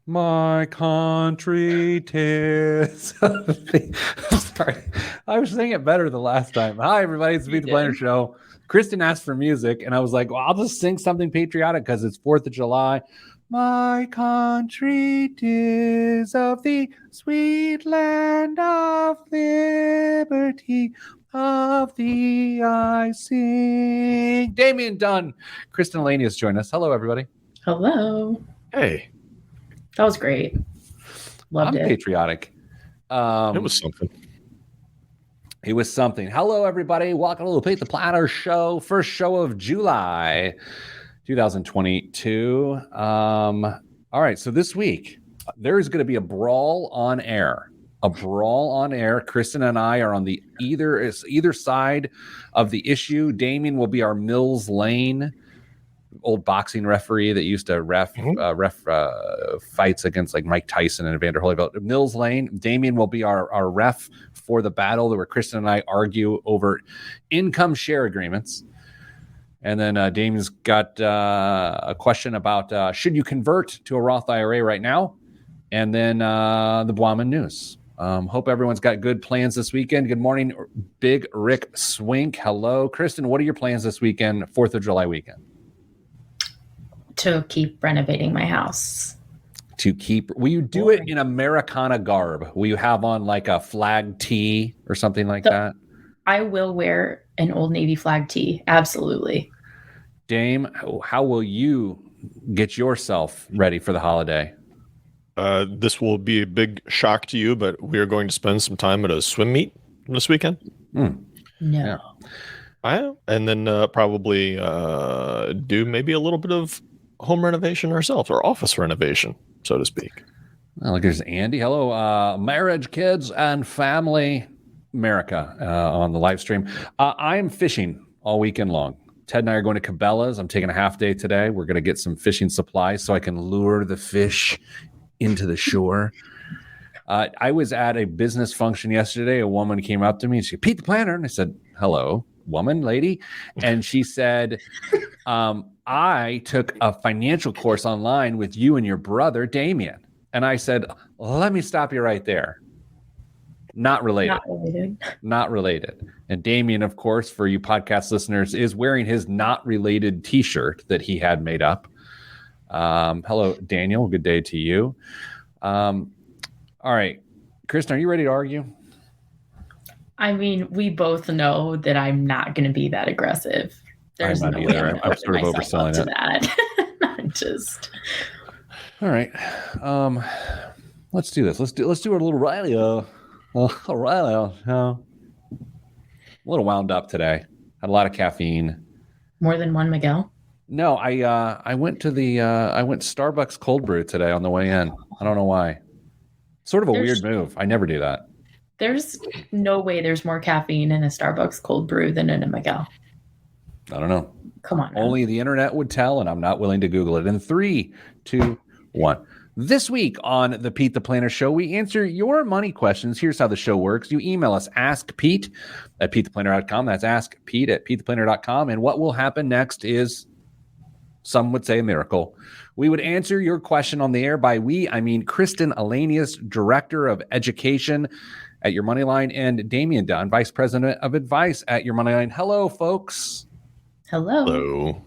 My country tis. Sorry, I was singing it better the last time. Hi, everybody. It's the Beat the Planner Show. Kristen asked for music, and I was like, well, I'll just sing something patriotic because it's 4th of July. My country tis of the sweet land of liberty. Of thee I sing. Damian Dunn. Kristen Laney has joined us. Hello, everybody. Hello. Hey. That was great. Loved it. Patriotic. It was something. It was something. Hello, everybody. Welcome to the Beat the Planner Show. First show of July 2022. All right. So this week, there is going to be a brawl on air. Kristen and I are on the either side of the issue. Damien will be our Mills Lane, old boxing referee that used to ref fights against like Mike Tyson and Evander Holyfield. Mills Lane. Damien will be our ref for the battle where Kristen and I argue over income share agreements. And then Damien's got a question about should you convert to a Roth IRA right now? And then the Blauman News. Hope everyone's got good plans this weekend. Good morning, Big Rick Swink. Hello. Kristen, what are your plans this weekend, 4th of July weekend? To keep renovating my house. Will you do it in Americana garb? Will you have on like a flag tee or something like that? I will wear an Old Navy flag tee. Absolutely. Dame, how will you get yourself ready for the holiday? This will be a big shock to you, but we are going to spend some time at a swim meet this weekend. No. Yeah. And then probably do maybe a little bit of home renovation ourselves, or office renovation, so to speak. Oh, look, there's Andy. Hello, marriage, kids, and family, America, on the live stream. I'm fishing all weekend long. Ted and I are going to Cabela's. I'm taking a half day today. We're going to get some fishing supplies so I can lure the fish into the shore. I was at a business function yesterday. A woman came up to me and she said, Pete the Planner. And I said, hello, woman, lady. And she said, I took a financial course online with you and your brother, Damien. And I said, let me stop you right there. Not related. Not related. And Damien, of course, for you podcast listeners, is wearing his not related t-shirt that he had made up. Hello, Daniel. Good day to you. All right. Kristen, are you ready to argue? I mean, we both know that I'm not going to be that aggressive. There's no way I'm sort of overselling it. That. I'm just. All right. Let's do this. Let's do a little Riley. A little wound up today. Had a lot of caffeine. More than one Miguel? No, I went to Starbucks cold brew today on the way in. I don't know why. Sort of a weird move. I never do that. There's no way there's more caffeine in a Starbucks cold brew than in a Miguel. I don't know. Come on. Only the internet would tell, and I'm not willing to Google it. In 3, 2, 1. This week on the Pete the Planner Show, we answer your money questions. Here's how the show works. You email us, askpete@petetheplanner.com. That's askpete@petetheplanner.com. And what will happen next is, some would say, a miracle. We would answer your question on the air. By we, I mean Kristen Alanius, Director of Education at Your Moneyline, and Damian Dunn, Vice President of Advice at Your Moneyline. Hello, folks. Hello.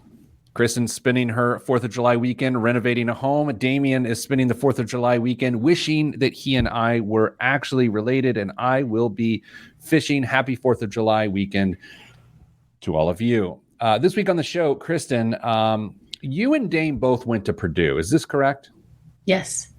Kristen's spending her 4th of July weekend renovating a home. Damian is spending the 4th of July weekend wishing that he and I were actually related, and I will be fishing. Happy 4th of July weekend to all of you. This week on the show, Kristen, you and Dame both went to Purdue. Is this correct? Yes.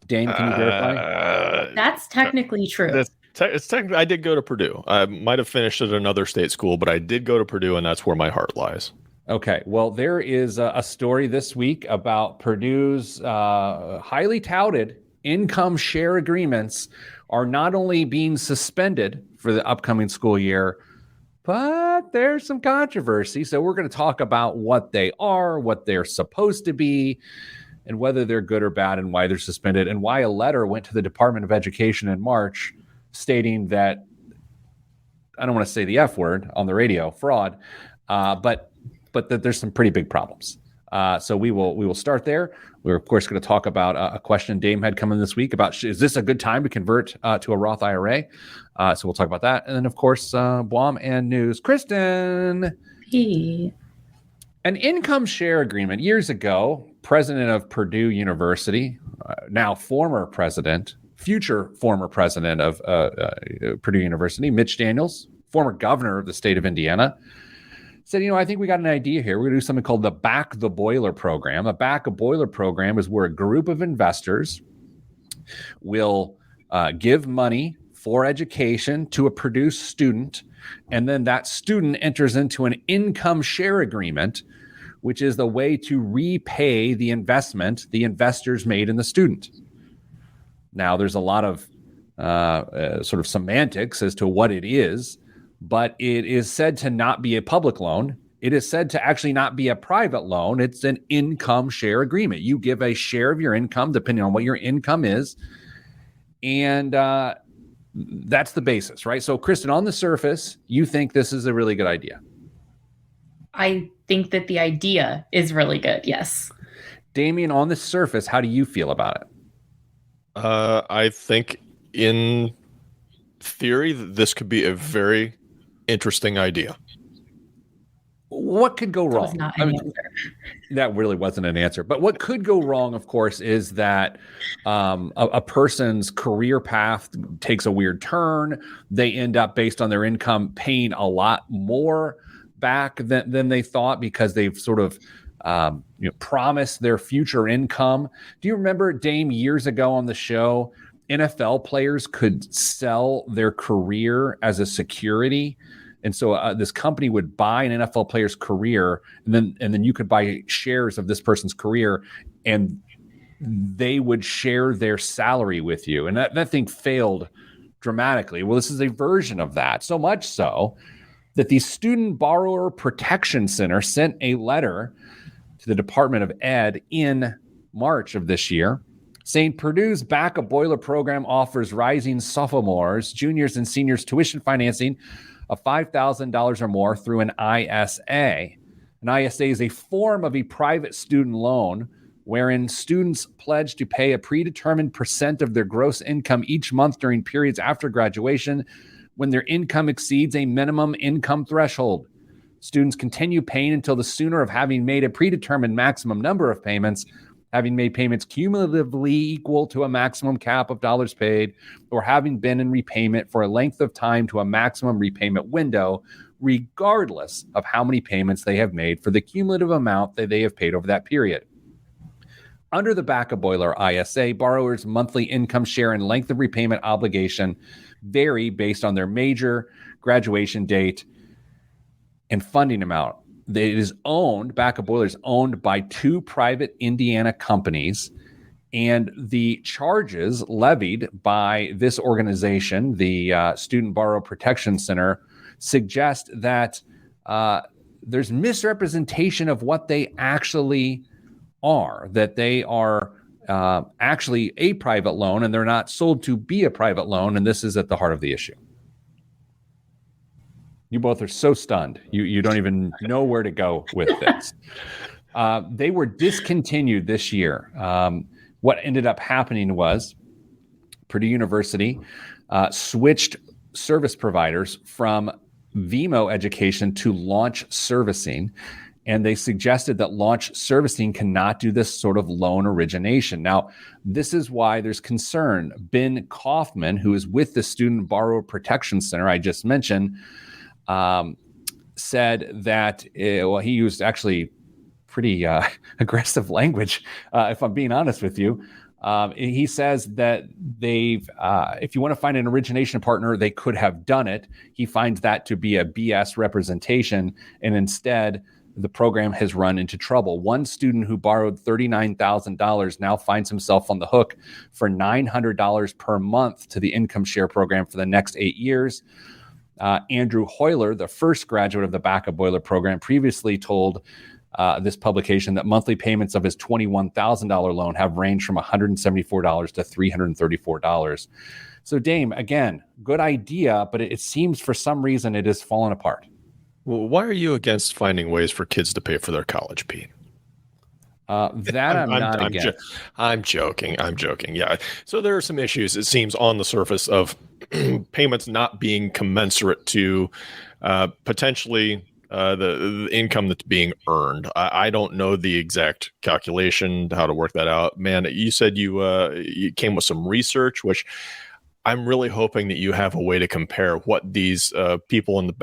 Dame, can you verify? That's technically true. It's technically, I did go to Purdue. I might have finished at another state school, but I did go to Purdue, and that's where my heart lies. Okay, well, there is a story this week about Purdue's highly touted income share agreements are not only being suspended for the upcoming school year, but there's some controversy. So we're going to talk about what they are, what they're supposed to be, and whether they're good or bad, and why they're suspended, and why a letter went to the Department of Education in March stating that, I don't want to say the F word on the radio, fraud, but that there's some pretty big problems. So we will start there. We're, of course, going to talk about a question Dame had come in this week about, is this a good time to convert to a Roth IRA? So we'll talk about that. And then, of course, Blom and news. Kristen. Hey. An income share agreement. Years ago, president of Purdue University, now former president, future former president of Purdue University, Mitch Daniels, former governor of the state of Indiana, said, I think we got an idea here. We're going to do something called the Back the Boiler program. A Back a Boiler program is where a group of investors will give money for education to a Purdue student, and then that student enters into an income share agreement, which is the way to repay the investment the investors made in the student. Now, there's a lot of sort of semantics as to what it is, but it is said to not be a public loan. It is said to actually not be a private loan. It's an income share agreement. You give a share of your income, depending on what your income is, and that's the basis, right? So, Kristen, on the surface, you think this is a really good idea? I think that the idea is really good, yes. Damien, on the surface, how do you feel about it? I think in theory, this could be a very interesting idea. What could go wrong? That was not an answer. That really wasn't an answer. But what could go wrong, of course, is that a person's career path takes a weird turn. They end up, based on their income, paying a lot more back than they thought because they've sort of promised their future income. Do you remember, Dame, years ago on the show, NFL players could sell their career as a security? And so this company would buy an NFL player's career, and then you could buy shares of this person's career, and they would share their salary with you. And that thing failed dramatically. Well, this is a version of that, so much so that the Student Borrower Protection Center sent a letter to the Department of Ed in March of this year saying Purdue's Back a Boiler program offers rising sophomores, juniors, and seniors tuition financing of $5,000 or more through an ISA. An ISA is a form of a private student loan wherein students pledge to pay a predetermined percent of their gross income each month during periods after graduation when their income exceeds a minimum income threshold. Students continue paying until the sooner of having made a predetermined maximum number of payments, having made payments cumulatively equal to a maximum cap of dollars paid, or having been in repayment for a length of time to a maximum repayment window, regardless of how many payments they have made for the cumulative amount that they have paid over that period. Under the Back a Boiler ISA, borrowers' monthly income share and length of repayment obligation vary based on their major, graduation date, and funding amount. It is owned, Back a Boiler is owned by two private Indiana companies, and the charges levied by this organization, the Student Borrower Protection Center, suggest that there's misrepresentation of what they actually are, that they are actually a private loan and they're not sold to be a private loan, and this is at the heart of the issue. You both are so stunned. You don't even know where to go with this. They were discontinued this year. What ended up happening was Purdue University switched service providers from Vimo Education to Launch Servicing, and they suggested that Launch Servicing cannot do this sort of loan origination. Now, this is why there's concern. Ben Kaufman, who is with the Student Borrower Protection Center I just mentioned, said that, he used actually pretty aggressive language, if I'm being honest with you. He says that if you want to find an origination partner, they could have done it. He finds that to be a BS representation, and instead, the program has run into trouble. One student who borrowed $39,000 now finds himself on the hook for $900 per month to the income share program for the next 8 years. Andrew Hoyler, the first graduate of the Back a Boiler program, previously told this publication that monthly payments of his $21,000 loan have ranged from $174 to $334. So, Dame, again, good idea, but it seems for some reason it has fallen apart. Well, why are you against finding ways for kids to pay for their college, Pete? That I'm not against. I'm joking. Yeah. So there are some issues, it seems, on the surface of payments not being commensurate to potentially the income that's being earned. I don't know the exact calculation, how to work that out. Man, you said you came with some research, which I'm really hoping that you have a way to compare what these people in the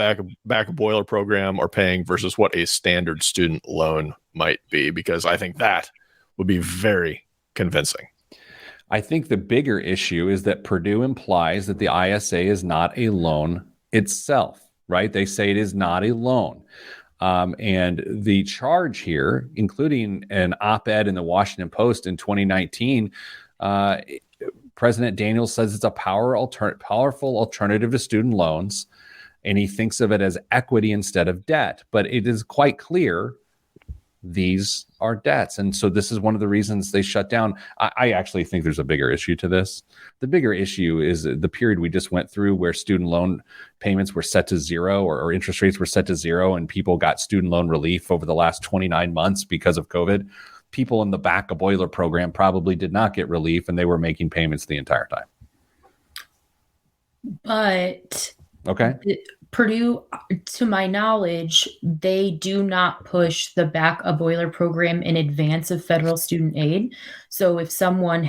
back of boiler program are paying versus what a standard student loan might be, because I think that would be very convincing. I think the bigger issue is that Purdue implies that the ISA is not a loan itself, right? They say it is not a loan. And the charge here, including an op-ed in the Washington Post in 2019, President Daniels says it's a powerful alternative to student loans, and he thinks of it as equity instead of debt. But it is quite clear these are debts. And so this is one of the reasons they shut down. I actually think there's a bigger issue to this. The bigger issue is the period we just went through where student loan payments were set to zero, or interest rates were set to zero, and people got student loan relief over the last 29 months because of COVID. People in the back of boiler program probably did not get relief, and they were making payments the entire time. But okay, Purdue, to my knowledge, they do not push the back of boiler program in advance of federal student aid. So if someone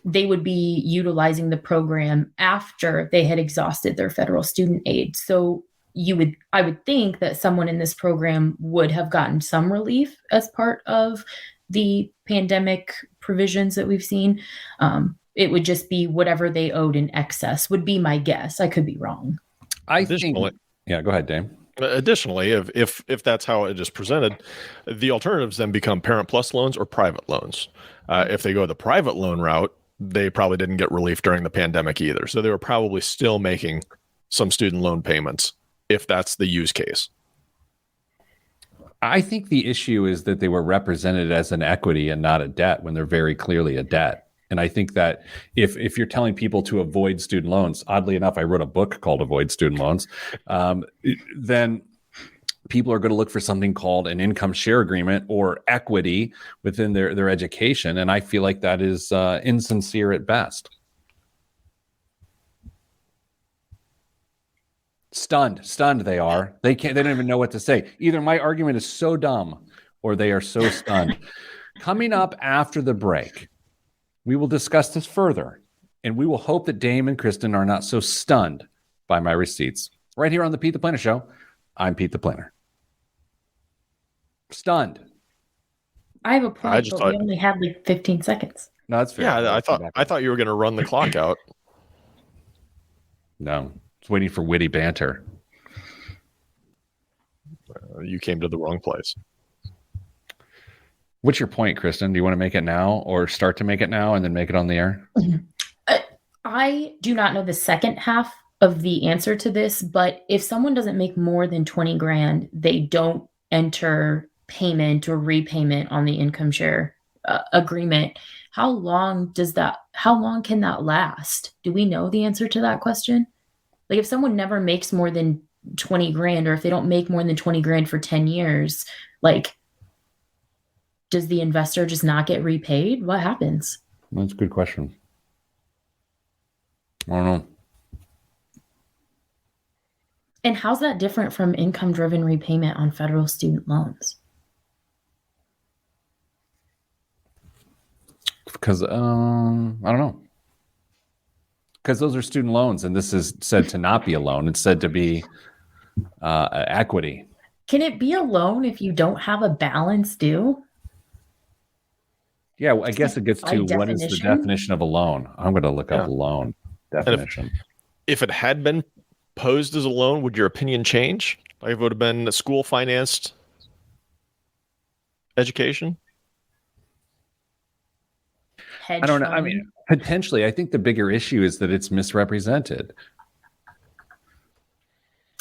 they would be utilizing the program after they had exhausted their federal student aid. So I would think that someone in this program would have gotten some relief as part of the pandemic provisions that we've seen. It would just be whatever they owed in excess would be my guess. I could be wrong. Yeah, go ahead, Dave. Additionally, if that's how it is presented, the alternatives then become Parent Plus loans or private loans. If they go the private loan route, they probably didn't get relief during the pandemic either. So they were probably still making some student loan payments, if that's the use case. I think the issue is that they were represented as an equity and not a debt when they're very clearly a debt. And I think that if you're telling people to avoid student loans, oddly enough, I wrote a book called Avoid Student Loans, then people are going to look for something called an income share agreement or equity within their education. And I feel like that is insincere at best. Stunned they are. They don't even know what to say. Either my argument is so dumb or they are so stunned. Coming up after the break, we will discuss this further, and we will hope that Dame and Kristen are not so stunned by my receipts. Right here on the Pete the Planner Show, I'm Pete the Planner. Stunned. I have a point, but we only have like 15 seconds. No, that's fair. Yeah, I thought you were going to run the clock out. No, it's waiting for witty banter. You came to the wrong place. What's your point, Kristen? Do you want to make it now or start to make it now and then make it on the air? I do not know the second half of the answer to this, but if someone doesn't make more than 20 grand, they don't enter payment or repayment on the income share agreement. How long can that last? Do we know the answer to that question? Like if someone never makes more than 20 grand, or if they don't make more than 20 grand for 10 years, like, does the investor just not get repaid? What happens? That's a good question. I don't know. And how's that different from income-driven repayment on federal student loans? Because, I don't know. Because those are student loans, and this is said to not be a loan. It's said to be equity. Can it be a loan if you don't have a balance due? Yeah, I guess it gets to what is the definition of a loan. I'm going to look up loan definition. If it had been posed as a loan, would your opinion change? Like if it would have been a school financed education? I don't know. I mean, potentially. I think the bigger issue is that it's misrepresented.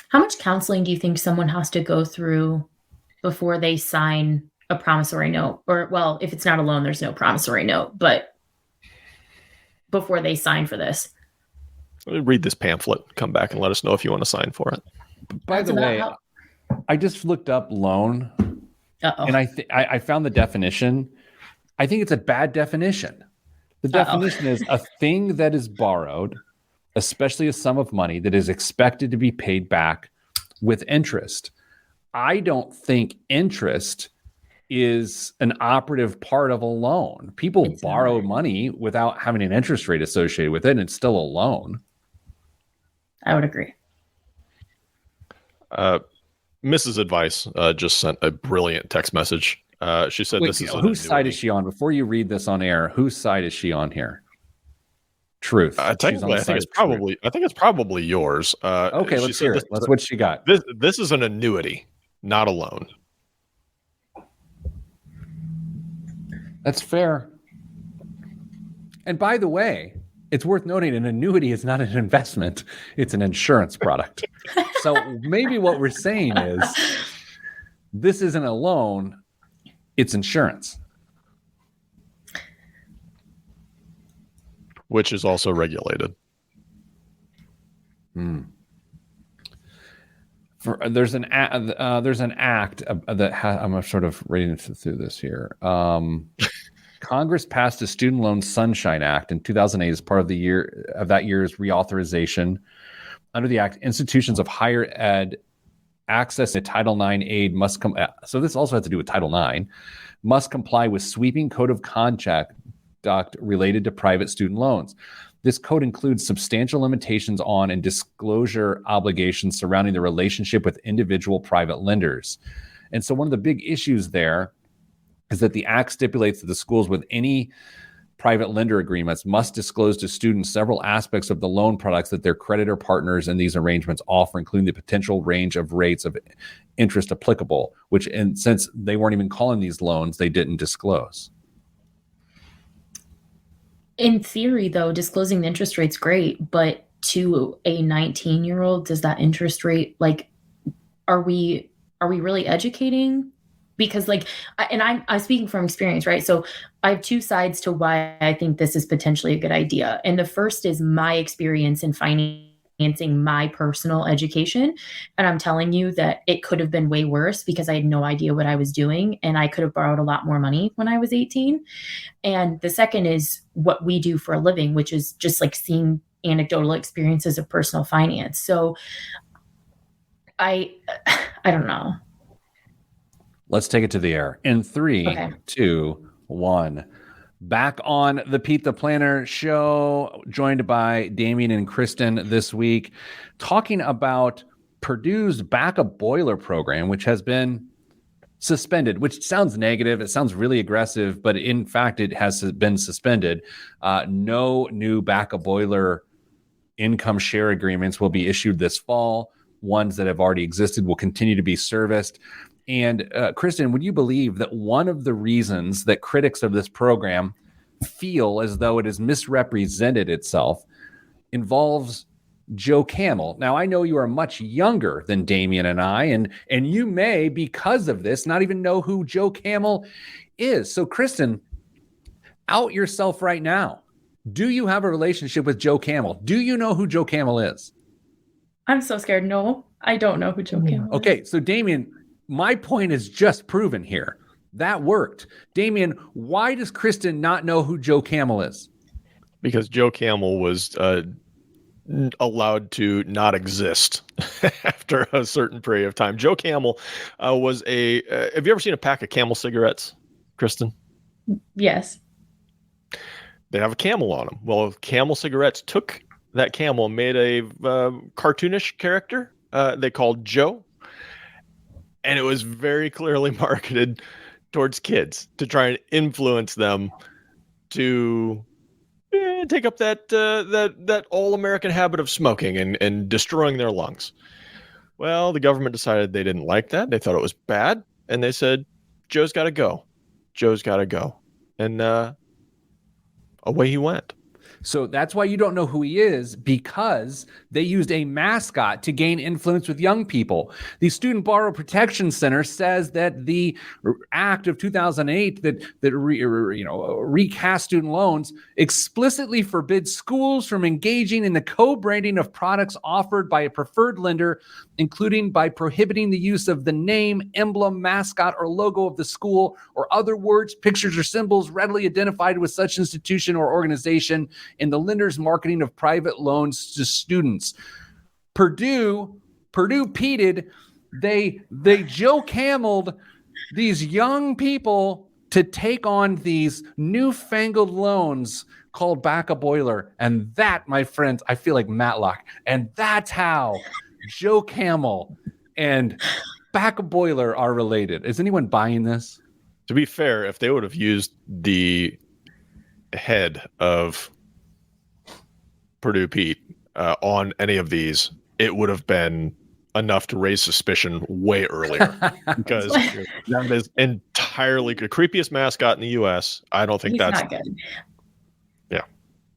How much counseling do you think someone has to go through before they sign a promissory note? Or, well, if it's not a loan, there's no promissory note, but before they sign for this. Read this pamphlet, come back and let us know if you want to sign for it. By the way, I just looked up loan Uh-oh. And I found the definition. I think it's a bad definition. The definition is a thing that is borrowed, especially a sum of money that is expected to be paid back with interest. I don't think interest is an operative part of a loan. People borrow money without having an interest rate associated with it, and it's still a loan. I would agree. Mrs. Advice just sent a brilliant text message. She said, "This is whose side is she on?" Before you read this on air, whose side is she on here? Truth. Technically, I think it's probably yours. Okay, let's hear it. What she got. This is an annuity, not a loan. That's fair. And by the way, it's worth noting an annuity is not an investment. It's an insurance product. So maybe what we're saying is this isn't a loan. It's insurance. Which is also regulated. There's an act that I'm sort of reading through this here. Congress passed a Student Loan Sunshine Act in 2008 as part of that year's reauthorization. Under the act, institutions of higher ed access to Title IX aid must come. So this also has to do with Title IX. Must comply with sweeping code of conduct related to private student loans. This code includes substantial limitations on and disclosure obligations surrounding the relationship with individual private lenders. And so one of the big issues there is that the act stipulates that the schools with any private lender agreements must disclose to students several aspects of the loan products that their creditor partners in these arrangements offer, including the potential range of rates of interest applicable, which, and since they weren't even calling these loans, they didn't disclose. In theory, though, disclosing the interest rate's great, but to a 19-year-old, does that interest rate, like, are we really educating? Because, like, I'm speaking from experience, right? So I have two sides to why I think this is potentially a good idea. And the first is my experience in financing my personal education. And I'm telling you that it could have been way worse because I had no idea what I was doing. And I could have borrowed a lot more money when I was 18. And the second is what we do for a living, which is just like seeing anecdotal experiences of personal finance. So I don't know. Let's take it to the air. In 3, 2, 1. Back on the Pete the Planner show, joined by Damien and Kristen this week, talking about Purdue's backup boiler program, which has been suspended, which sounds negative. It sounds really aggressive, but in fact, it has been suspended. No new backup boiler income share agreements will be issued this fall. Ones that have already existed will continue to be serviced. And Kristen, would you believe that one of the reasons that critics of this program feel as though it has misrepresented itself involves Joe Camel? Now, I know you are much younger than Damien and I, and you may, because of this, not even know who Joe Camel is. So, Kristen, out yourself right now. Do you have a relationship with Joe Camel? Do you know who Joe Camel is? I'm so scared. No, I don't know who Joe Camel is. Okay, so Damien, my point is just proven here. That worked. Damien, why does Kristen not know who Joe Camel is? Because Joe Camel was allowed to not exist after a certain period of time. Joe Camel was have you ever seen a pack of Camel cigarettes, Kristen? Yes. They have a camel on them. Well, Camel cigarettes took that camel and made a cartoonish character they called Joe. And it was very clearly marketed towards kids to try and influence them to take up that all-American habit of smoking and destroying their lungs. Well, the government decided they didn't like that. They thought it was bad. And they said, Joe's got to go. Joe's got to go. And away he went. So that's why you don't know who he is, because they used a mascot to gain influence with young people. The Student Borrower Protection Center says that the Act of 2008 that recast student loans explicitly forbids schools from engaging in the co-branding of products offered by a preferred lender, including by prohibiting the use of the name, emblem, mascot, or logo of the school or other words, pictures, or symbols readily identified with such institution or organization in the lender's marketing of private loans to students. Purdue peated, they Joe Camel'd these young people to take on these newfangled loans called Back a Boiler. And that, my friends, I feel like Matlock. And that's how Joe Camel and Back a Boiler are related. Is anyone buying this? To be fair, if they would have used the head of Purdue Pete on any of these, it would have been enough to raise suspicion way earlier, because that is entirely the creepiest mascot in the U.S. I don't think He's that's not good. Yeah.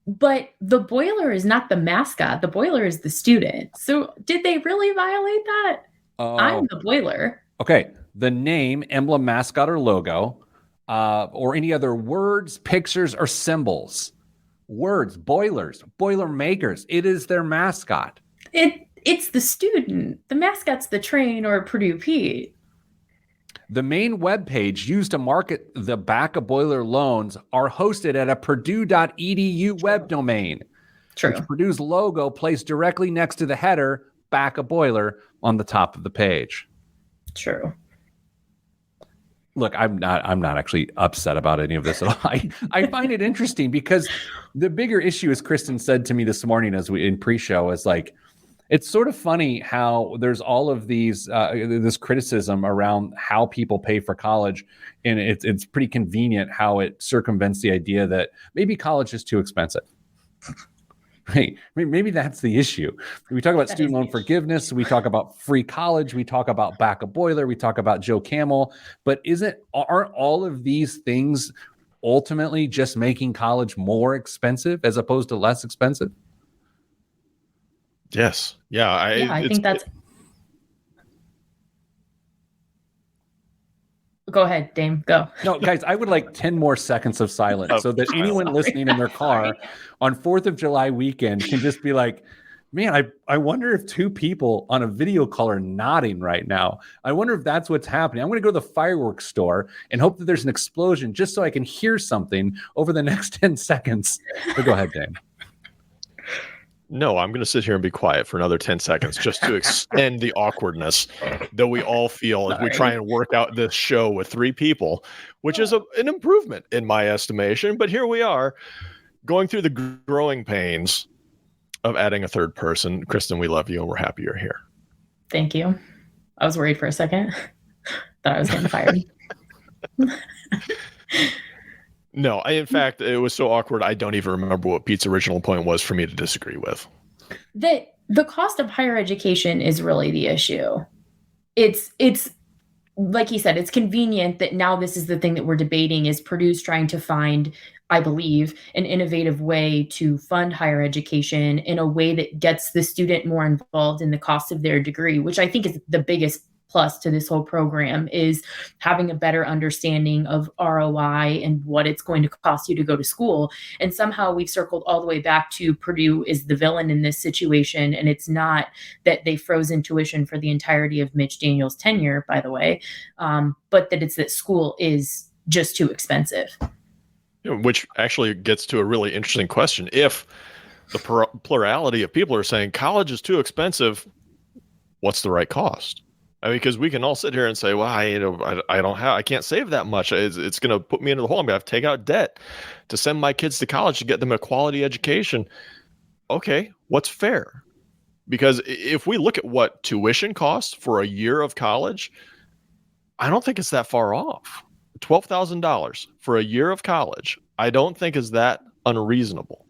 But the boiler is not the mascot. The boiler is the student. So did they really violate that? I'm the boiler. Okay. The name, emblem, mascot, or logo, or any other words, pictures, or symbols. Words, boilers, boiler makers. It is their mascot. It's the student. The mascot's the train or Purdue Pete. The main webpage used to market the Back a Boiler loans are hosted at a purdue.edu web domain. True. Which Purdue's logo placed directly next to the header, Back a Boiler, on the top of the page. True. Look, I'm not actually upset about any of this at all. I find it interesting because the bigger issue, as Kristen said to me this morning as we in pre-show, is like, it's sort of funny how there's all of these this criticism around how people pay for college, and it's pretty convenient how it circumvents the idea that maybe college is too expensive. Right? Maybe that's the issue. We talk about student loan forgiveness. We talk about free college. We talk about Back a Boiler. We talk about Joe Camel. But aren't all of these things ultimately just making college more expensive as opposed to less expensive? Yes. Yeah. I think that's. Go ahead, Dame. Go. No, guys, I would like 10 more seconds of silence so that anyone listening in their car on 4th of July weekend can just be like, man, I wonder if two people on a video call are nodding right now. I wonder if that's what's happening. I'm going to go to the fireworks store and hope that there's an explosion just so I can hear something over the next 10 seconds. But go ahead, Dame. No, I'm going to sit here and be quiet for another 10 seconds just to extend the awkwardness that we all feel as we try and work out this show with three people, which is an improvement in my estimation. But here we are going through the growing pains of adding a third person. Kristen, we love you and we're happy you're here. Thank you. I was worried for a second. Thought I was getting fired. No, in fact, it was so awkward, I don't even remember what Pete's original point was for me to disagree with. The cost of higher education is really the issue. It's like he said, it's convenient that now this is the thing that we're debating, is Purdue's trying to find, I believe, an innovative way to fund higher education in a way that gets the student more involved in the cost of their degree, which I think is the biggest plus to this whole program, is having a better understanding of ROI and what it's going to cost you to go to school. And somehow we've circled all the way back to Purdue is the villain in this situation. And it's not that they froze in tuition for the entirety of Mitch Daniels' tenure, by the way, but that it's that school is just too expensive. Which actually gets to a really interesting question. If the plurality of people are saying college is too expensive, what's the right cost? I mean, because we can all sit here and say, well, I can't save that much. It's going to put me into the hole. I'm going to have to take out debt to send my kids to college to get them a quality education. Okay, what's fair? Because if we look at what tuition costs for a year of college, I don't think it's that far off. $12,000 for a year of college, I don't think is that unreasonable.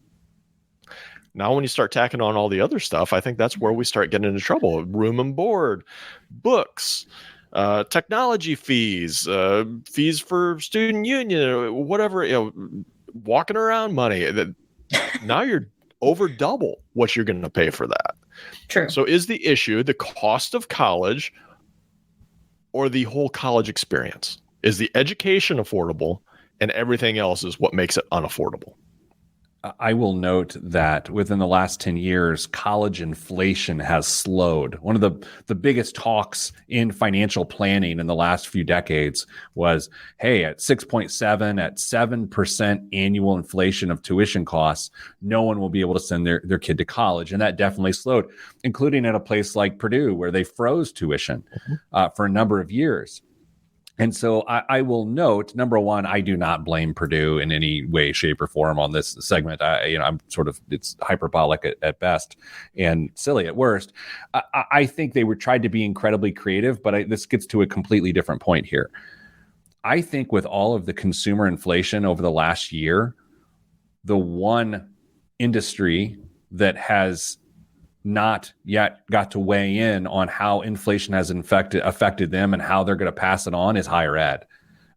Now, when you start tacking on all the other stuff, I think that's where we start getting into trouble. Room and board, books, technology fees, fees for student union, whatever, walking around money. Now you're over double what you're going to pay for that. True. So is the issue the cost of college or the whole college experience? Is the education affordable and everything else is what makes it unaffordable? I will note that within the last 10 years, college inflation has slowed. One of the biggest talks in financial planning in the last few decades was, hey, at 6.7, at 7% annual inflation of tuition costs, no one will be able to send their kid to college. And that definitely slowed, including at a place like Purdue, where they froze tuition for a number of years. And so I will note, number one, I do not blame Purdue in any way, shape, or form on this segment. I'm sort of, it's hyperbolic at best and silly at worst. I think they were tried to be incredibly creative, but this gets to a completely different point here. I think with all of the consumer inflation over the last year, the one industry that has not yet got to weigh in on how inflation has affected them and how they're going to pass it on is higher ed.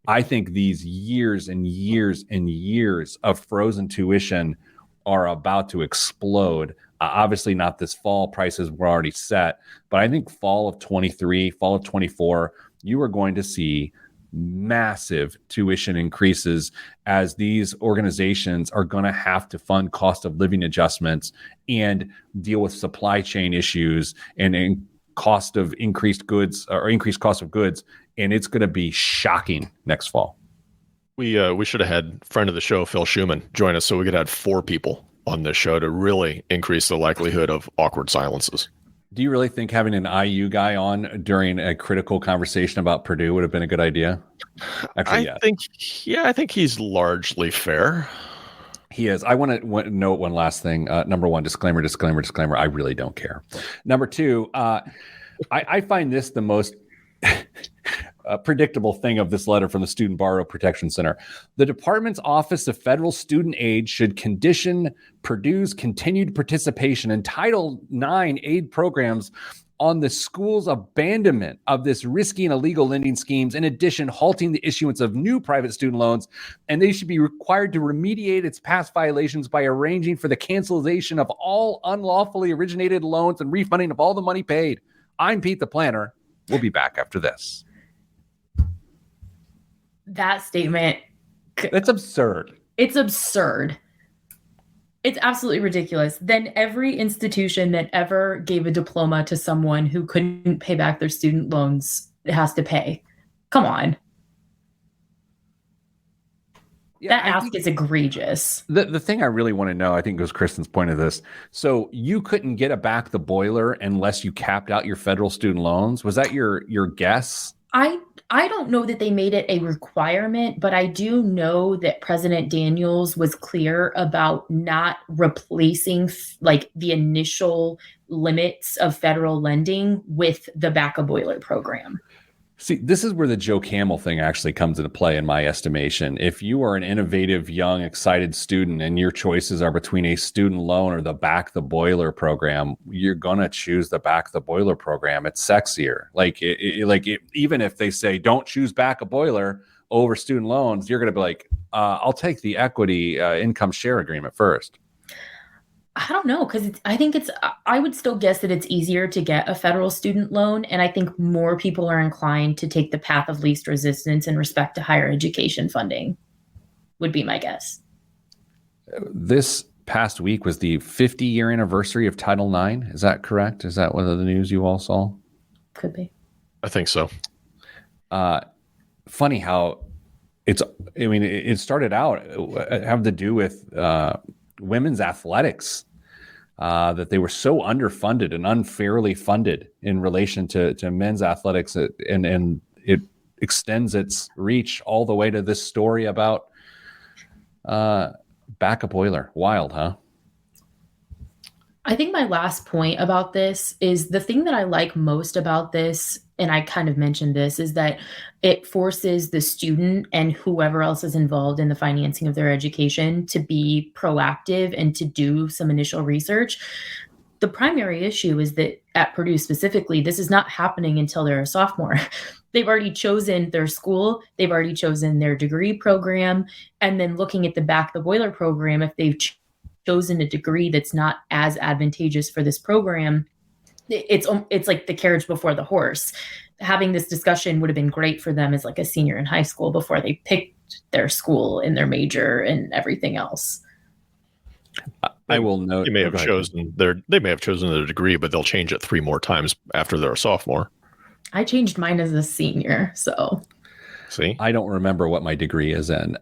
I think these years and years and years of frozen tuition are about to explode. Obviously not this fall, prices were already set, but I think fall of 23, fall of 24, you are going to see massive tuition increases as these organizations are going to have to fund cost of living adjustments and deal with supply chain issues and cost of increased goods or increased cost of goods. And it's going to be shocking next fall. We should have had friend of the show, Phil Schumann, join us so we could have 4 people on this show to really increase the likelihood of awkward silences. Do you really think having an IU guy on during a critical conversation about Purdue would have been a good idea? Actually, I think he's largely fair. He is. I want to note one last thing. Number one, disclaimer. I really don't care. Number two, I find this the most predictable thing of this letter from the Student Borrower Protection Center. The department's Office of Federal Student Aid should condition Purdue's continued participation in Title IX aid programs on the school's abandonment of this risky and illegal lending schemes, in addition, halting the issuance of new private student loans, and they should be required to remediate its past violations by arranging for the cancellation of all unlawfully originated loans and refunding of all the money paid. I'm Pete the Planner. We'll be back after this. That statement. That's absurd. It's absurd. It's absolutely ridiculous. Then every institution that ever gave a diploma to someone who couldn't pay back their student loans has to pay. Come on. Yeah, that ask is egregious. The thing I really want to know, I think goes Kristen's point of this. So you couldn't get it back the boiler unless you capped out your federal student loans. Was that your guess? I don't know that they made it a requirement, but I do know that President Daniels was clear about not replacing like the initial limits of federal lending with the back-a-boiler program. See, this is where the Joe Camel thing actually comes into play in my estimation. If you are an innovative, young, excited student and your choices are between a student loan or the back the boiler program, you're going to choose the back the boiler program. It's sexier. Even if they say don't choose back a boiler over student loans, you're going to be like, I'll take the equity income share agreement first. I don't know, because I would still guess that it's easier to get a federal student loan. And I think more people are inclined to take the path of least resistance in respect to higher education funding, would be my guess. This past week was the 50-year anniversary of Title IX. Is that correct? Is that one of the news you all saw? Could be. I think so. Funny how it started out having to do with women's athletics, that they were so underfunded and unfairly funded in relation to men's athletics, and it extends its reach all the way to this story about back a boiler. Wild, huh? I think my last point about this is the thing that I like most about this, and I kind of mentioned this, is that it forces the student and whoever else is involved in the financing of their education to be proactive and to do some initial research. The primary issue is that at Purdue specifically, this is not happening until they're a sophomore. They've already chosen their school, they've already chosen their degree program, and then looking at the back the boiler program, if they've chosen a degree that's not as advantageous for this program, it's like the carriage before the horse. Having this discussion would have been great for them as like a senior in high school before they picked their school and their major and everything else. I will note they may have chosen their degree, but they'll change it 3 more times after they're a sophomore. I changed mine as a senior, so. See, I don't remember what my degree is in.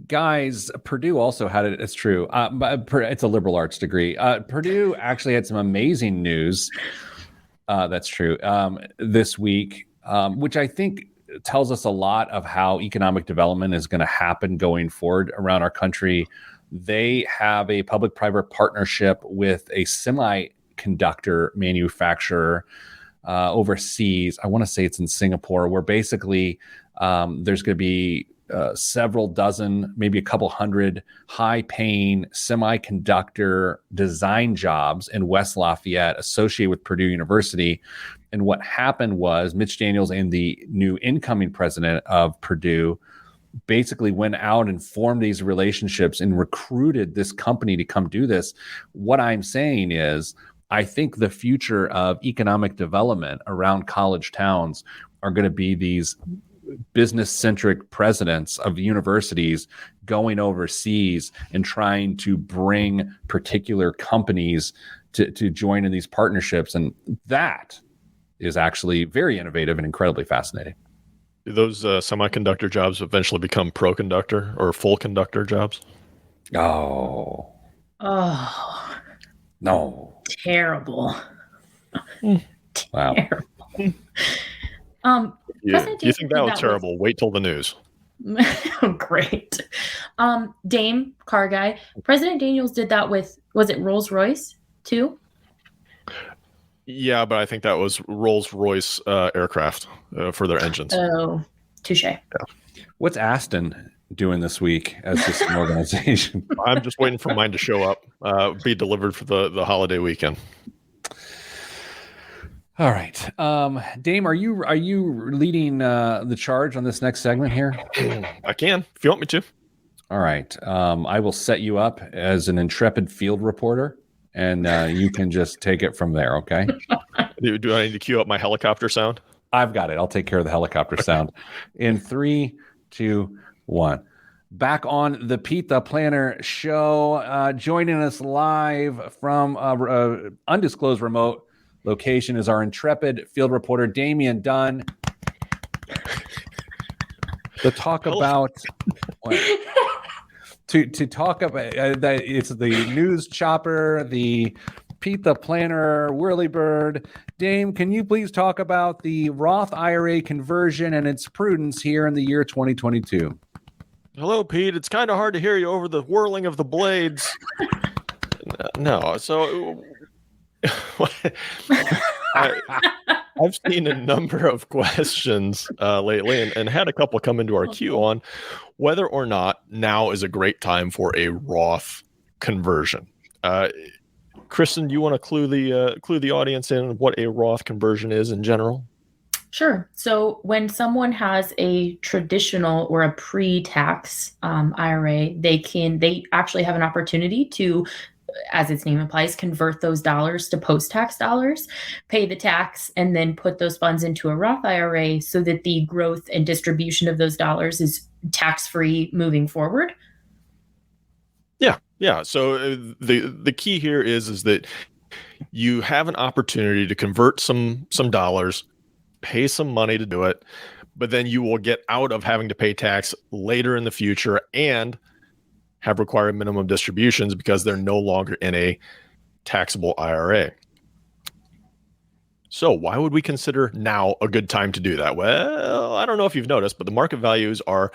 Guys, Purdue also had it. It's true. But it's a liberal arts degree. Purdue actually had some amazing news. That's true. This week, which I think tells us a lot of how economic development is going to happen going forward around our country. They have a public-private partnership with a semiconductor manufacturer overseas. I want to say it's in Singapore, where basically there's going to be several dozen, maybe a couple hundred high-paying semiconductor design jobs in West Lafayette associated with Purdue University. And what happened was Mitch Daniels and the new incoming president of Purdue basically went out and formed these relationships and recruited this company to come do this. What I'm saying is, I think the future of economic development around college towns are going to be these business-centric presidents of universities going overseas and trying to bring particular companies to join in these partnerships. And that is actually very innovative and incredibly fascinating. Do those semiconductor jobs eventually become pro conductor or full conductor jobs? Oh, no. Terrible. Wow. Terrible. You think that was terrible? Wait till the news. Great. Dame, car guy. President Daniels did that with, was it Rolls-Royce too? Yeah, but I think that was Rolls-Royce aircraft for their engines. Oh, touche. Yeah. What's Aston doing this week as just an organization? I'm just waiting for mine to show up, be delivered for the holiday weekend. All right, Dame, are you leading the charge on this next segment here? I can, if you want me to. All right, I will set you up as an intrepid field reporter, and you can just take it from there. Okay. Do I need to cue up my helicopter sound? I've got it. I'll take care of the helicopter sound. In 3, 2, 1. Back on the Pete the Planner show, joining us live from undisclosed remote location is our intrepid field reporter, Damian Dunn. To talk about to talk about that, it's the news chopper, the Pete the Planner, Whirlybird. Dame, can you please talk about the Roth IRA conversion and its prudence here in the year 2022? Hello, Pete. It's kind of hard to hear you over the whirling of the blades. No, so I've seen a number of questions lately and had a couple come into our queue on whether or not now is a great time for a Roth conversion. Kristen, do you want to clue the audience in what a Roth conversion is in general? Sure. So when someone has a traditional or a pre-tax IRA, they actually have an opportunity to, as its name implies, convert those dollars to post-tax dollars, pay the tax, and then put those funds into a Roth IRA so that the growth and distribution of those dollars is tax-free moving forward. Yeah. So the key here is that you have an opportunity to convert some dollars, pay some money to do it, but then you will get out of having to pay tax later in the future and have required minimum distributions because they're no longer in a taxable IRA. So why would we consider now a good time to do that? Well, I don't know if you've noticed, but the market values are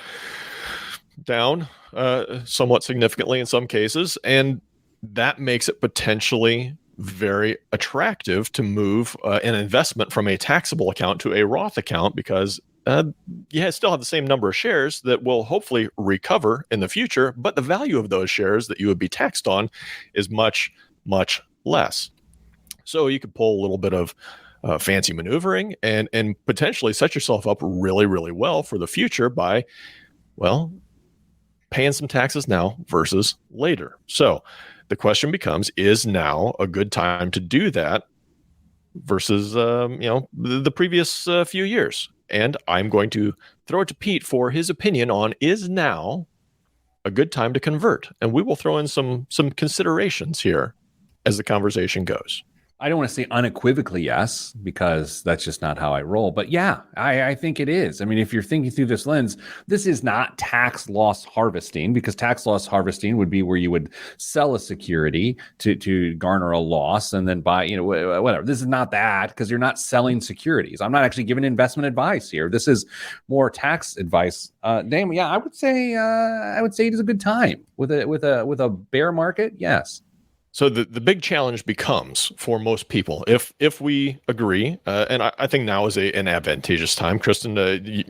down somewhat significantly in some cases, and that makes it potentially very attractive to move an investment from a taxable account to a Roth account because you still have the same number of shares that will hopefully recover in the future, but the value of those shares that you would be taxed on is much, much less. So you could pull a little bit of fancy maneuvering and potentially set yourself up really, really well for the future by, well, paying some taxes now versus later. So the question becomes, is now a good time to do that versus the previous few years? And I'm going to throw it to Pete for his opinion on, is now a good time to convert? And we will throw in some considerations here as the conversation goes. I don't want to say unequivocally yes, because that's just not how I roll. But yeah, I think it is. I mean, if you're thinking through this lens, this is not tax loss harvesting, because tax loss harvesting would be where you would sell a security to garner a loss and then buy, whatever. This is not that, because you're not selling securities. I'm not actually giving investment advice here. This is more tax advice. Damon, yeah, I would say it is a good time with a bear market. Yes. So the big challenge becomes for most people, if we agree, and I think now is an advantageous time. Kristen,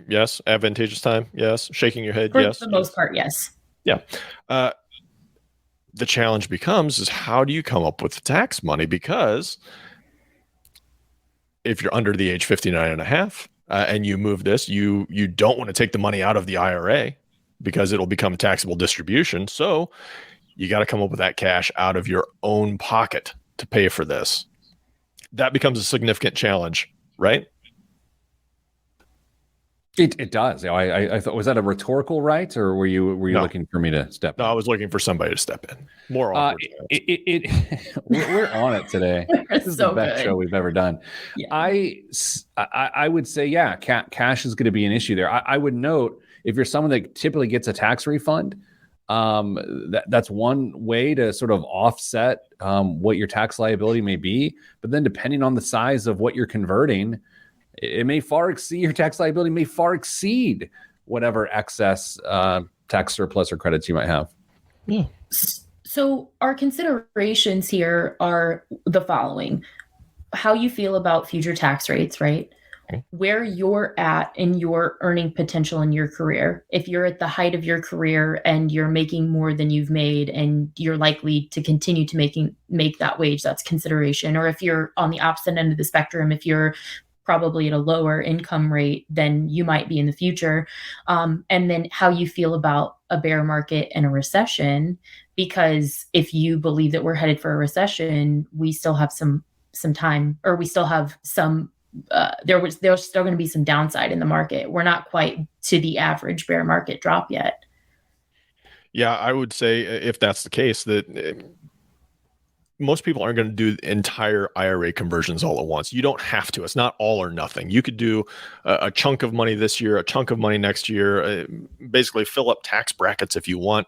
yes, advantageous time, yes. Shaking your head, yes. For the most part, yes. Yeah. The challenge becomes is how do you come up with the tax money? Because if you're under the age 59 and a half and you move this, you don't want to take the money out of the IRA because it'll become taxable distribution. So you got to come up with that cash out of your own pocket to pay for this. That becomes a significant challenge, right? It does. I thought, was that a rhetorical right, or were you No. looking for me to step in? No, I was looking for somebody to step in. More awkward. We're on it today. This is So the best good. show we've ever done. Yeah. I would say, yeah, cash is going to be an issue there. I would note, if you're someone that typically gets a tax refund, that's one way to sort of offset what your tax liability may be. But then depending on the size of what you're converting, it may far exceed, your tax liability may far exceed whatever excess tax surplus or credits you might have. Yeah. So our considerations here are the following: how you feel about future tax rates, right? Okay. Where you're at in your earning potential in your career. If you're at the height of your career and you're making more than you've made and you're likely to continue to make that wage, that's consideration. Or if you're on the opposite end of the spectrum, if you're probably at a lower income rate than you might be in the future. And then how you feel about a bear market and a recession, because if you believe that we're headed for a recession, we still have some time, or we still have some, there's still going to be some downside in the market. We're not quite to the average bear market drop yet. Yeah, I would say if that's the case, that most people aren't going to do entire IRA conversions all at once. You don't have to. It's not all or nothing. You could do a chunk of money this year, a chunk of money next year, basically fill up tax brackets if you want.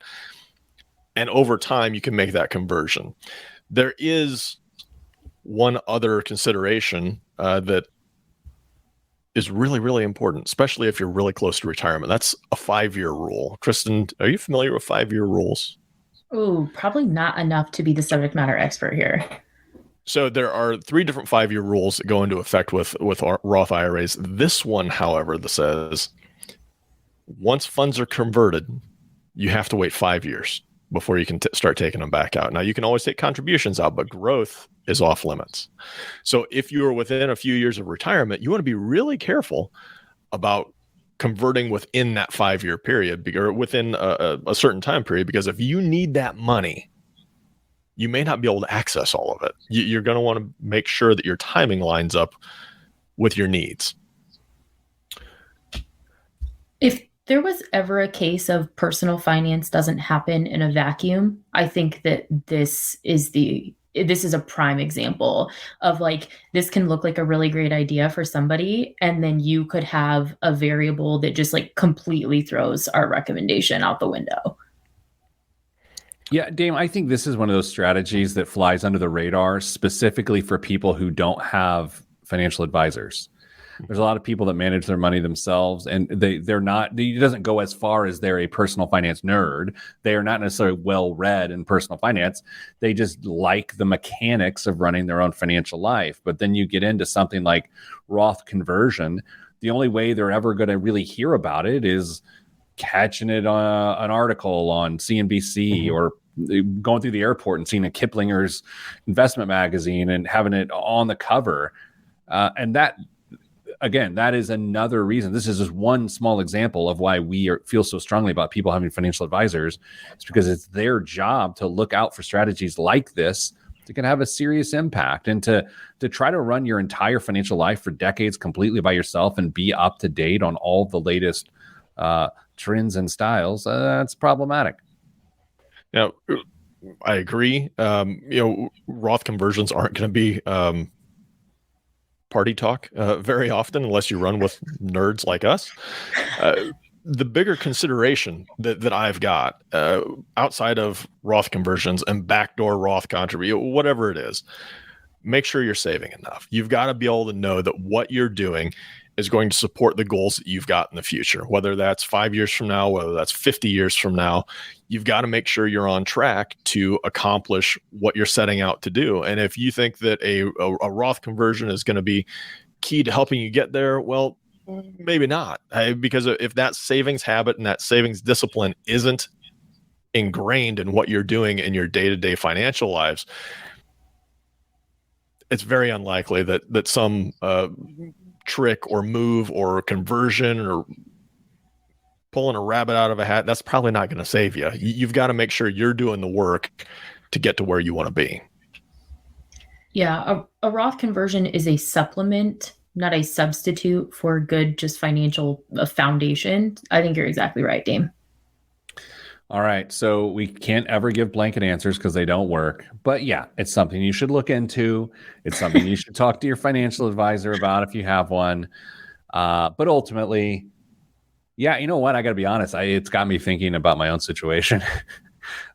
And over time, you can make that conversion. There is one other consideration that is really, really important, especially if you're really close to retirement. That's a 5-year rule. Kristen, are you familiar with 5-year rules? Oh, probably not enough to be the subject matter expert here. So there are 3 different 5-year rules that go into effect with Roth IRAs. This one, however, that says once funds are converted, you have to wait 5 years before you can start taking them back out. Now, you can always take contributions out, but growth is off limits. So if you are within a few years of retirement, you want to be really careful about converting within that 5-year period, or within a certain time period, because if you need that money, you may not be able to access all of it. You're going to want to make sure that your timing lines up with your needs. If there was ever a case of personal finance doesn't happen in a vacuum, I think that this is a prime example of, like, this can look like a really great idea for somebody, and then you could have a variable that just like completely throws our recommendation out the window. Yeah, Dame, I think this is one of those strategies that flies under the radar, specifically for people who don't have financial advisors. There's a lot of people that manage their money themselves, and it doesn't go as far as they're a personal finance nerd. They are not necessarily well read in personal finance. They just like the mechanics of running their own financial life. But then you get into something like Roth conversion. The only way they're ever going to really hear about it is catching it on an article on CNBC, or going through the airport and seeing a Kiplinger's investment magazine and having it on the cover. And that, again, that is another reason. This is just one small example of why feel so strongly about people having financial advisors. It's because it's their job to look out for strategies like this that can have a serious impact, and to try to run your entire financial life for decades completely by yourself and be up to date on all the latest trends and styles. That's problematic. Now, I agree. Roth conversions aren't going to be party talk very often unless you run with nerds like us. The bigger consideration that I've got outside of Roth conversions and backdoor Roth contribution, whatever it is, make sure you're saving enough. You've got to be able to know that what you're doing is going to support the goals that you've got in the future, whether that's 5 years from now, whether that's 50 years from now. You've got to make sure you're on track to accomplish what you're setting out to do. And if you think that a Roth conversion is going to be key to helping you get there, well, maybe not. Because if that savings habit and that savings discipline isn't ingrained in what you're doing in your day-to-day financial lives, it's very unlikely that some trick or move or conversion or pulling a rabbit out of a hat, that's probably not going to save you. You've got to make sure you're doing the work to get to where you want to be. Yeah, a Roth conversion is a supplement, not a substitute for good, just financial foundation. I think you're exactly right, Dame. All right. So we can't ever give blanket answers because they don't work. But yeah, it's something you should look into. It's something you should talk to your financial advisor about if you have one. But ultimately, yeah, you know what? I got to be honest. It's got me thinking about my own situation.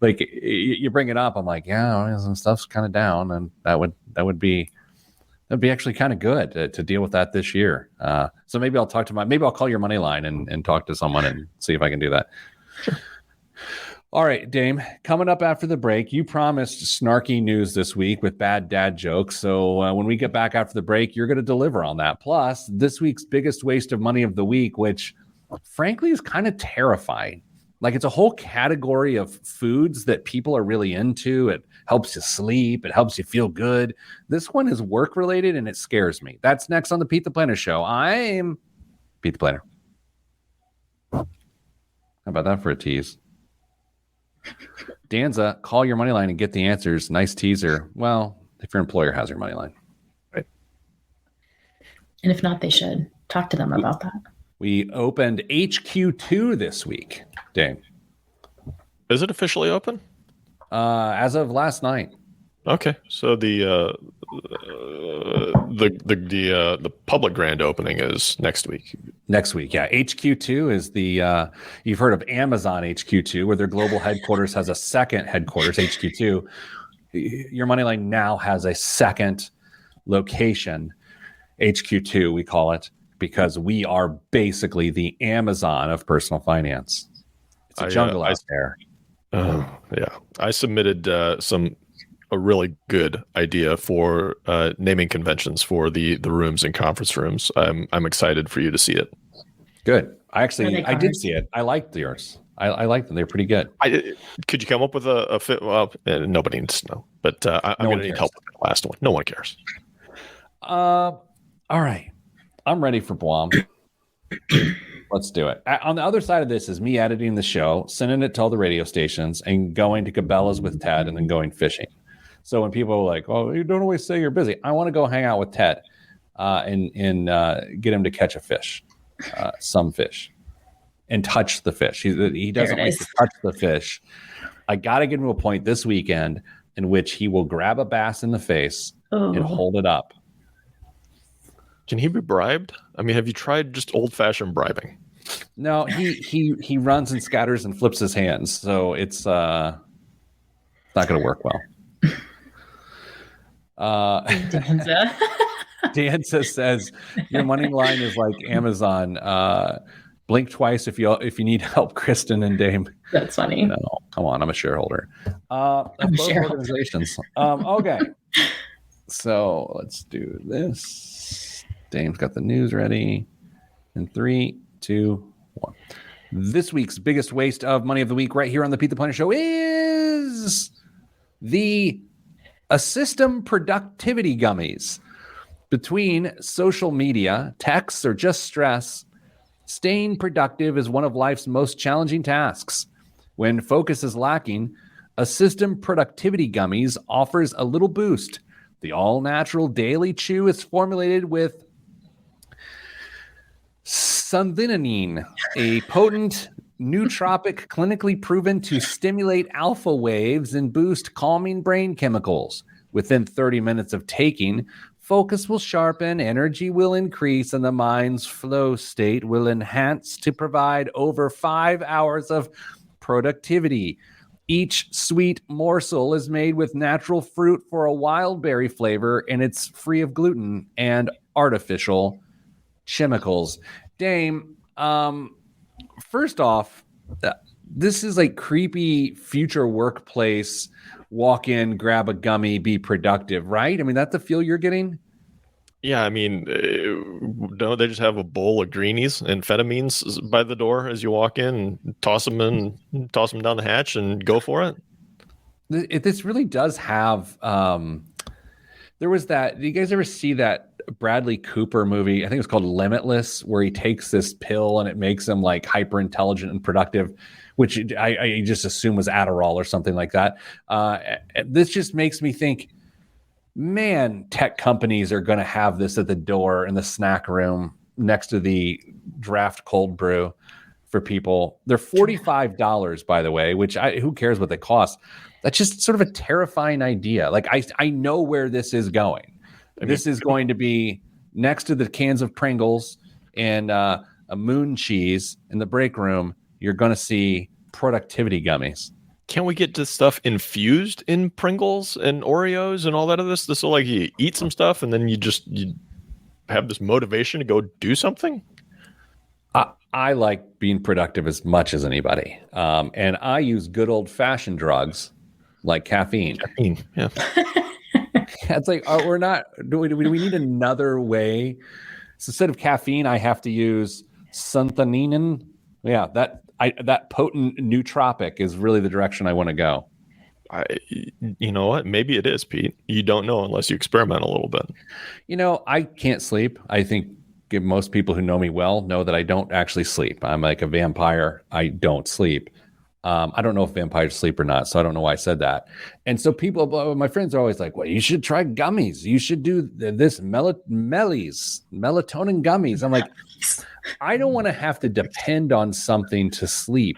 Like you bring it up, I'm like, yeah, some stuff's kind of down, and that would be actually kind of good to deal with that this year. So maybe I'll call your money line and talk to someone and see if I can do that. Sure. All right, Dame, coming up after the break, you promised snarky news this week with bad dad jokes. So when we get back after the break, you're going to deliver on that. Plus, this week's biggest waste of money of the week, which frankly is kind of terrifying. Like, it's a whole category of foods that people are really into. It helps you sleep. It helps you feel good. This one is work related and it scares me. That's next on the Pete the Planner Show. I'm Pete the Planner. How about that for a tease? Danza, call your money line and get the answers. Nice teaser. Well, if your employer has your money line. Right. And if not, they should talk to them about that. We opened HQ2 this week, Dave. Is it officially open? As of last night. Okay, so the public grand opening is next week. Next week, yeah. HQ2 is the you've heard of Amazon HQ2, where their global headquarters has a second headquarters, HQ2. Your Moneyline now has a second location, HQ2, we call it, because we are basically the Amazon of personal finance. It's a jungle out there. Yeah, I submitted a really good idea for naming conventions for the rooms and conference rooms. I'm excited for you to see it. Good. I did see it. I liked yours. I liked them. They're pretty good. Could you come up with a fit? Well, nobody needs to know, but I'm going to need help with the last one. No one cares. All right. I'm ready for Blom. Let's do it. On the other side of this is me editing the show, sending it to all the radio stations, and going to Cabela's with Ted, and then going fishing. So when people are like, "Oh, you don't always say you're busy," I want to go hang out with Ted and get him to catch a fish, some fish, and touch the fish. He doesn't like to touch the fish. I got to get him to a point this weekend in which he will grab a bass in the face and hold it up. Can he be bribed? I mean, have you tried just old-fashioned bribing? No, he runs and scatters and flips his hands, so it's not going to work well. Danza says your money line is like Amazon. Blink twice if you need help, Kristen and Dame. That's funny. No, come on, I'm a shareholder. I'm both organizations. Okay, so let's do this. Dame's got the news ready. In 3, 2, 1. This week's biggest waste of money of the week, right here on the Pete the Planner Show, is the System Productivity Gummies. Between social media, texts, or just stress, staying productive is one of life's most challenging tasks. When focus is lacking, a System Productivity Gummies offers a little boost. The all-natural daily chew is formulated with suntheanine, a potent nootropic clinically proven to stimulate alpha waves and boost calming brain chemicals. Within 30 minutes of taking, focus will sharpen, energy will increase, and the mind's flow state will enhance to provide over 5 hours of productivity. Each sweet morsel is made with natural fruit for a wild berry flavor, and it's free of gluten and artificial chemicals. Dame, first off, this is like creepy future workplace. Walk in, grab a gummy, be productive, right? I mean, that's the feel you're getting? Yeah, I mean, don't they just have a bowl of greenies and amphetamines by the door as you walk in and toss them down the hatch and go for it? This really does have. There was that. Do you guys ever see that Bradley Cooper movie? I think it's called Limitless, where he takes this pill and it makes him like hyper intelligent and productive, which I just assume was Adderall or something like that. This just makes me think, man, tech companies are going to have this at the door in the snack room next to the draft cold brew for people. They're $45, by the way, which who cares what they cost? That's just sort of a terrifying idea. Like I know where this is going. This is going to be next to the cans of Pringles and a moon cheese in the break room. You're going to see productivity gummies. Can't we get this stuff infused in Pringles and Oreos and all that of this? This will like you eat some stuff and then you have this motivation to go do something? I like being productive as much as anybody. And I use good old fashioned drugs like caffeine. Yeah. It's like, do we need another way? So instead of caffeine, I have to use suntheanine. Yeah, that potent nootropic is really the direction I want to go. You know what? Maybe it is, Pete. You don't know unless you experiment a little bit. I can't sleep. I think most people who know me well know that I don't actually sleep. I'm like a vampire. I don't sleep. I don't know if vampires sleep or not, so I don't know why I said that. And so my friends are always like, well, you should try gummies. You should do this melatonin gummies. I'm like, I don't want to have to depend on something to sleep.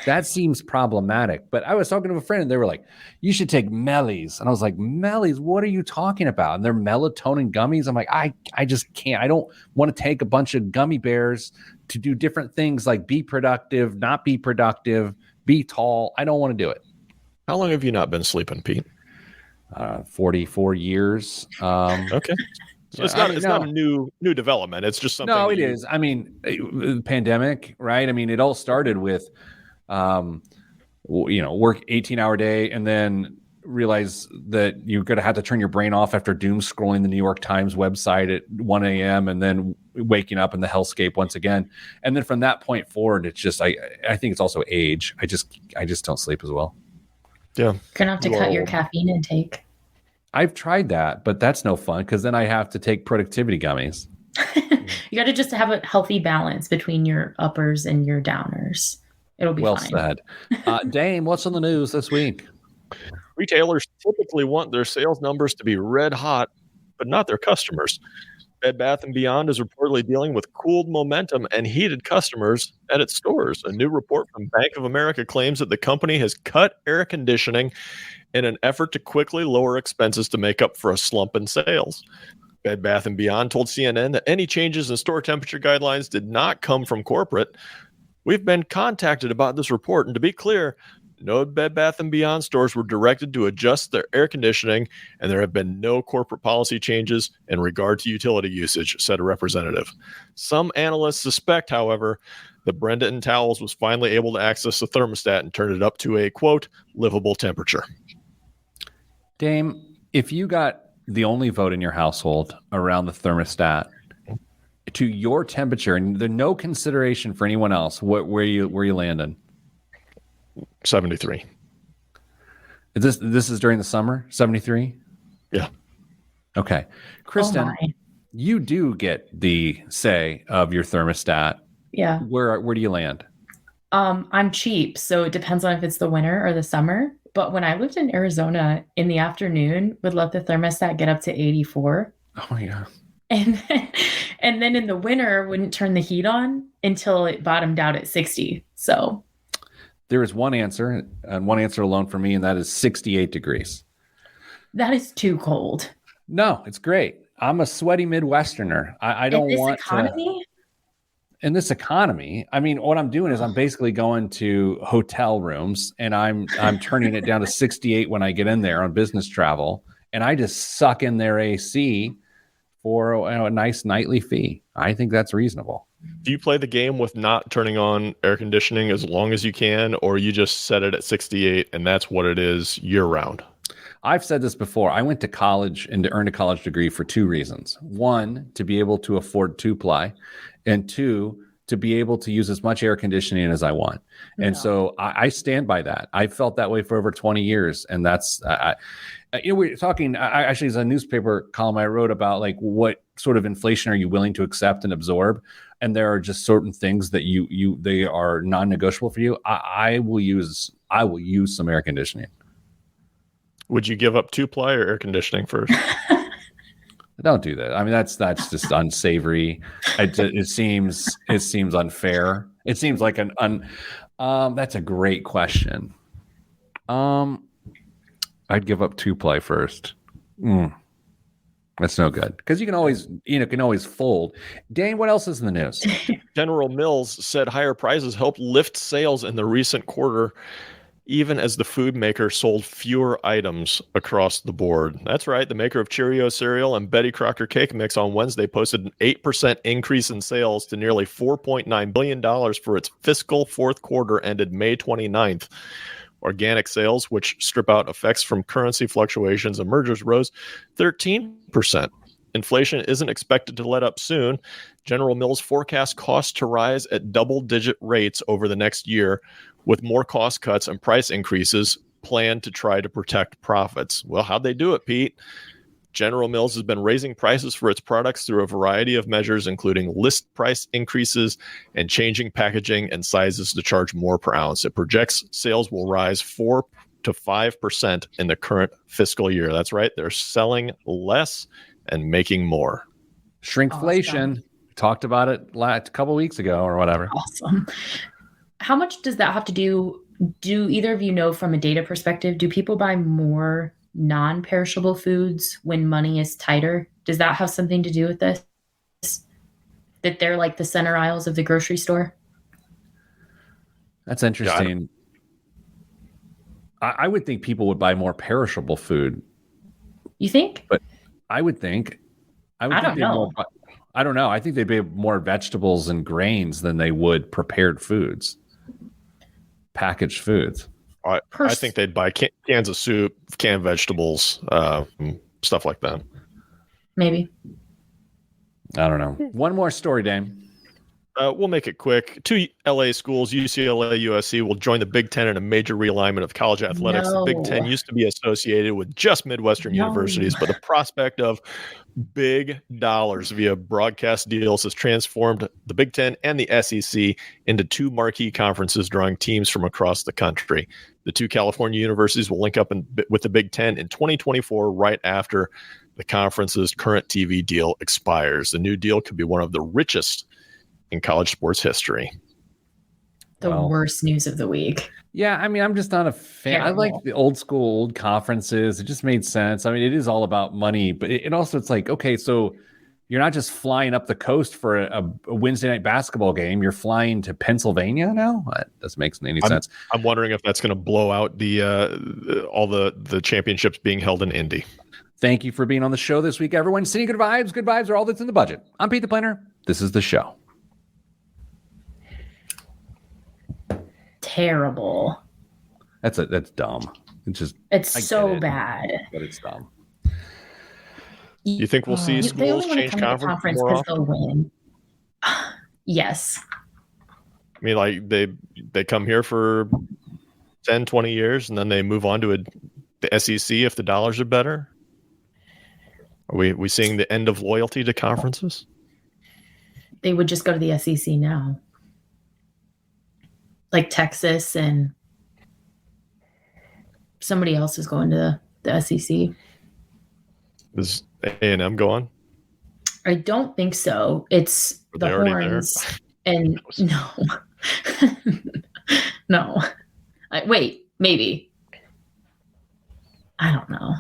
That seems problematic. But I was talking to a friend and they were like, you should take Mellies. And I was like, Mellies, what are you talking about? And they're melatonin gummies. I'm like, I just can't. I don't want to take a bunch of gummy bears to do different things like be productive, not be productive, be tall. I don't want to do it. How long have you not been sleeping, Pete? 44 years. Okay. So it's not a new development. It's just something. No, it is. I mean, pandemic, right? I mean, it all started with, work 18-hour day and then realize that you're going to have to turn your brain off after doom scrolling the New York Times website at 1 a.m. and then waking up in the hellscape once again. And then from that point forward, it's just, I think it's also age. I just don't sleep as well. Yeah. You're going to have to cut your caffeine intake. I've tried that, but that's no fun because then I have to take productivity gummies. You got to just have a healthy balance between your uppers and your downers. It'll be well fine. Said. Dame, what's on the news this week? Retailers typically want their sales numbers to be red hot, but not their customers. Bed Bath & Beyond is reportedly dealing with cooled momentum and heated customers at its stores. A new report from Bank of America claims that the company has cut air conditioning in an effort to quickly lower expenses to make up for a slump in sales. Bed Bath & Beyond told CNN that any changes in store temperature guidelines did not come from corporate. We've been contacted about this report, and to be clear, no Bed Bath & Beyond stores were directed to adjust their air conditioning, and there have been no corporate policy changes in regard to utility usage, said a representative. Some analysts suspect, however, that Brenda & Towels was finally able to access the thermostat and turn it up to a, quote, livable temperature. Dame, if you got the only vote in your household around the thermostat to your temperature and there's no consideration for anyone else, where you landing? 73. This is during the summer? 73? Yeah. Okay. Kristen, You do get the say of your thermostat. Yeah. Where do you land? I'm cheap, so it depends on if it's the winter or the summer. But when I lived in Arizona, in the afternoon, would let the thermostat get up to 84. Oh yeah. And then, and then in the winter, wouldn't turn the heat on until it bottomed out at 60. So There is one answer, and one answer alone for me, and that is 68 degrees. that is too cold. No, it's great. I'm a sweaty Midwesterner. I don't want economy? in this economy. I mean, what I'm doing is I'm basically going to hotel rooms and I'm turning it down to 68 when I get in there on business travel, and I just suck in their AC for a nice nightly fee. I think that's reasonable. Do you play the game with not turning on air conditioning as long as you can, or you just set it at 68 and that's what it is year round? I've said this before. I went to college and to earn a college degree for two reasons. One, to be able to afford two-ply, and two, to be able to use as much air conditioning as I want. And so I stand by that. I felt that way for over 20 years. And that's, we're talking, actually, it's a newspaper column I wrote about, like, what sort of inflation are you willing to accept and absorb? And there are just certain things that they are non-negotiable for you. I will use some air conditioning. Would you give up two-ply or air conditioning first? Don't do that. I mean, that's just unsavory. It seems unfair. It seems like that's a great question. I'd give up two-ply first. That's no good because you can always fold. Dane, what else is in the news? General Mills said higher prices helped lift sales in the recent quarter, even as the food maker sold fewer items across the board. That's right. The maker of Cheerio cereal and Betty Crocker cake mix on Wednesday posted an 8% increase in sales to nearly $4.9 billion for its fiscal fourth quarter ended May 29th. Organic sales, which strip out effects from currency fluctuations and mergers, rose 13%. Inflation isn't expected to let up soon. General Mills forecasts costs to rise at double-digit rates over the next year, with more cost cuts and price increases planned to try to protect profits. Well, how'd they do it, Pete? General Mills has been raising prices for its products through a variety of measures, including list price increases and changing packaging and sizes to charge more per ounce. It projects sales will rise 4 to 5% in the current fiscal year. That's right. They're selling less and making more. Shrinkflation. Awesome. Talked about it a couple weeks ago or whatever. Awesome. How much does that have to do either of you know from a data perspective, do people buy more non-perishable foods when money is tighter? Does that have something to do with this? That they're like the center aisles of the grocery store? That's interesting. I would think people would buy more perishable food. You think? But I would think. I don't know. I don't know. I think they'd buy more vegetables and grains than they would prepared foods. Packaged foods. I think they'd buy cans of soup, canned vegetables, stuff like that. Maybe. I don't know. One more story, Dame. We'll make it quick. Two LA schools, UCLA, USC, will join the Big Ten in a major realignment of college athletics. No. The Big Ten used to be associated with just Midwestern universities, but the prospect of big dollars via broadcast deals has transformed the Big Ten and the SEC into two marquee conferences, drawing teams from across the country. The two California universities will link up with the Big Ten in 2024, right after the conference's current TV deal expires. The new deal could be one of the richest in college sports history. The worst news of the week. Yeah, I mean, I'm just not a fan. Terrible. I like the old conferences. It just made sense. I mean, it is all about money, but it also, it's like, okay, so you're not just flying up the coast for a Wednesday night basketball game. You're flying to Pennsylvania now? That doesn't make any sense. I'm wondering if that's going to blow out all the championships being held in Indy. Thank you for being on the show this week, everyone. Sending good vibes. Good vibes are all that's in the budget. I'm Pete the Planner. This is the show. Terrible. That's dumb. It's so bad. But it's dumb. You think we'll see schools change conference more because often? they'll win. Yes. I mean, like they come here for 10, 20 years and then they move on to the SEC if the dollars are better. Are we seeing the end of loyalty to conferences? They would just go to the SEC now. Like Texas and somebody else is going to the SEC. Is A&M going? I don't think so. It's Were the they already Horns and no. No. Wait, maybe. I don't know.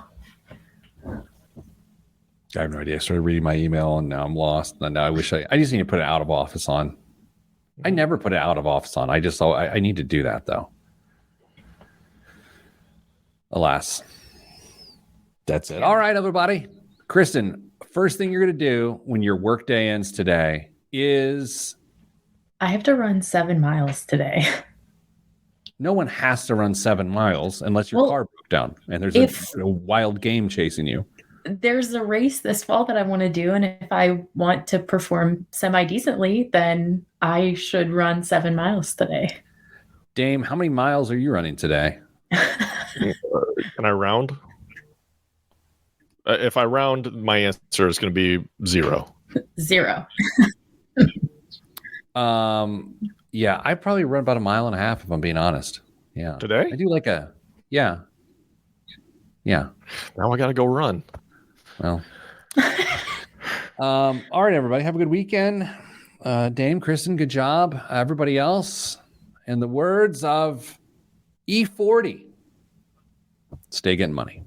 I have no idea. I started reading my email and now I'm lost. And now I wish I just need to put an out of office on. I never put it out of office on. I just thought I need to do that though. Alas. That's it. All right, everybody. Kristen, first thing you're going to do when your work day ends today is... I have to run 7 miles today. No one has to run 7 miles unless your car broke down and there's a wild game chasing you. There's a race this fall that I want to do, and if I want to perform semi-decently, then I should run 7 miles today. Dame, how many miles are you running today? Can I round? If I round, my answer is going to be 0. 0. Yeah, I probably run about 1.5 miles if I'm being honest. Yeah. Today? I do yeah. Now I got to go run. Well. All right, everybody. Have a good weekend. Dame, Kristen, good job. Everybody else, in the words of E40, stay getting money.